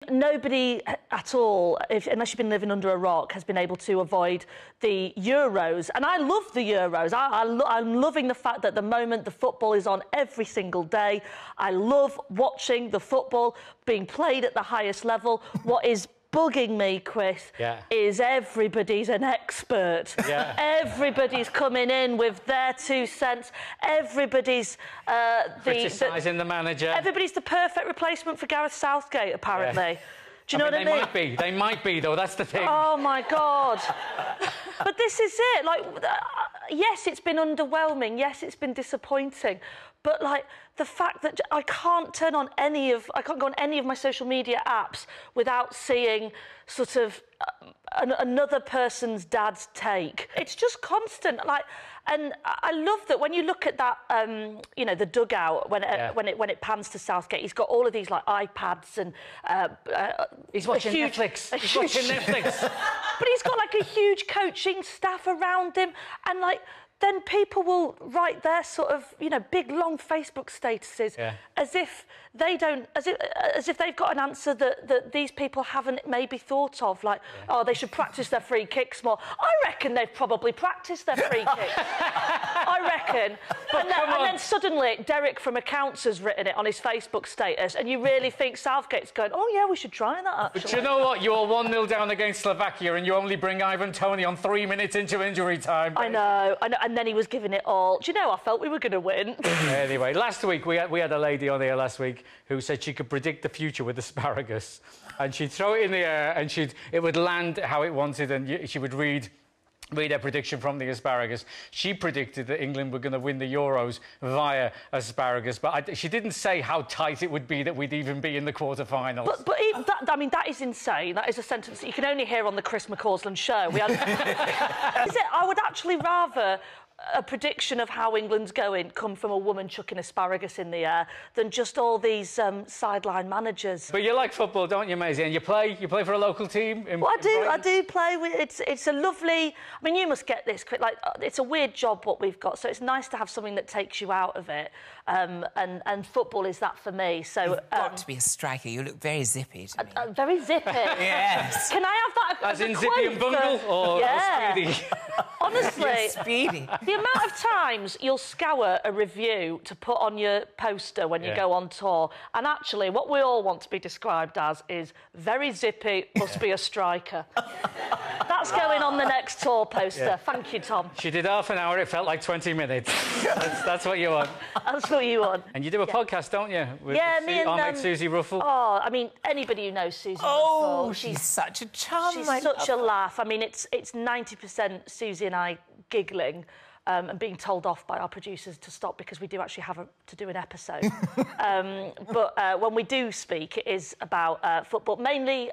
Nobody at all, unless you've been living under a rock, has been able to avoid the Euros. And I love the Euros. I'm loving the fact that at the moment the football is on every single day. I love watching the football being played at the highest level. What is bugging me, Chris, is everybody's an expert. Everybody's coming in with their 2 cents. Everybody's criticising the manager. Everybody's the perfect replacement for Gareth Southgate, apparently. Do you know what I mean? They might be, though. That's the thing. Oh my God! But this is it. Like, yes, it's been underwhelming. Yes, it's been disappointing. But like the fact that I can't go on any of my social media apps without seeing sort of another person's dad's take. It's just constant. Like, and I love that when you look at that, you know, the dugout when it pans to Southgate, he's got all of these like iPads and he's watching Netflix. He's watching Netflix. But he's got like a huge coaching staff around him, and like. Then people will write their sort of, you know, big long Facebook statuses as if they don't, as if they've got an answer that these people haven't maybe thought of. Like, oh, they should practice their free kicks more. I reckon they've probably practiced their free kicks. I reckon. And then suddenly Derek from Accounts has written it on his Facebook status, and you really think Southgate's going, oh yeah, we should try that actually. But you know what? You're 1-0 down against Slovakia, and you only bring Ivan Toney on 3 minutes into injury time. I know. And then he was giving it all. Do you know, I felt we were going to win. Anyway, last week we had a lady on here last week who said she could predict the future with asparagus, and she'd throw it in the air and it would land how it wanted, and she would read her prediction from the asparagus. She predicted that England were going to win the Euros via asparagus, but she didn't say how tight it would be that we'd even be in the quarterfinals. But I mean, that is insane. That is a sentence that you can only hear on the Chris McCausland Show. I would actually rather a prediction of how England's going come from a woman chucking asparagus in the air than just all these sideline managers. But you like football, don't you, Maisie? And you play for a local team? Well, I do play. It's a lovely... I mean, you must get this, like, it's a weird job what we've got, so it's nice to have something that takes you out of it. And football is that for me. So you've got to be a striker. You look very zippy to me. Very zippy. Yes. Can I have that as in zippy and bungle or speedy? Honestly, speedy. The amount of times you'll scour a review to put on your poster when you go on tour, and actually what we all want to be described as is very zippy, must be a striker. That's going on the next tour poster. Thank you, Tom. She did half an hour, it felt like 20 minutes. That's what you want. That's what you want. And you do a podcast, don't you? With me and our mate Susie Ruffle. Oh, I mean, anybody who knows Susie Ruffle. Oh, she's such a charm. She's such a laugh. I mean, it's 90% Susie and I giggling and being told off by our producers to stop because we do actually have to do an episode. But when we do speak, it is about football, mainly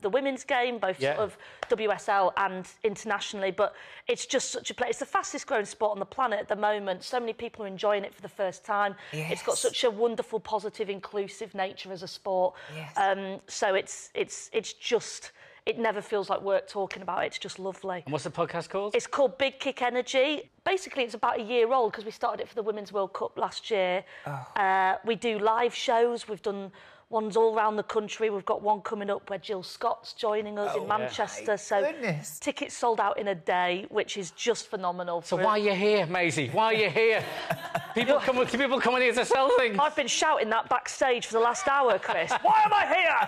the women's game, both sort of WSL and internationally. But it's just such a play. It's the fastest growing sport on the planet at the moment. So many people are enjoying it for the first time. Yes. It's got such a wonderful, positive, inclusive nature as a sport. Yes. So it's just... It never feels like work talking about it. It's just lovely. And what's the podcast called? It's called Big Kick Energy. Basically, it's about a year old because we started it for the Women's World Cup last year. We do live shows. We've done ones all around the country. We've got one coming up where Jill Scott's joining us in Manchester. So tickets sold out in a day, which is just phenomenal. So why are you here, Maisie? Why are you here? People coming here to sell things. I've been shouting that backstage for the last hour, Chris. Why am I here?